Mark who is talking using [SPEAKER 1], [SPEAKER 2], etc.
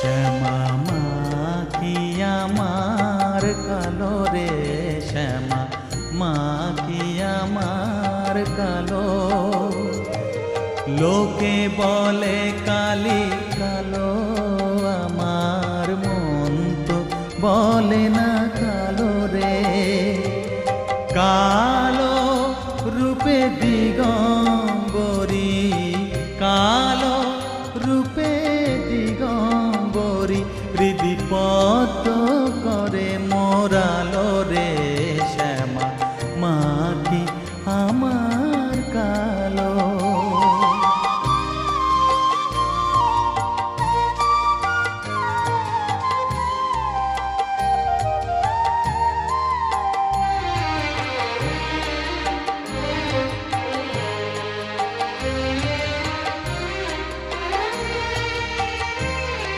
[SPEAKER 1] শ্যামা মা কি আমার কালো রে, শ্যামা মা কি আমার কালো। লোকে বলে কালি কালো, আমার মন তো বলে না কালো রে। কালো রূপে দিগম্বরী, কালো রূপে দিগম্বরী, হৃদি পদ্ম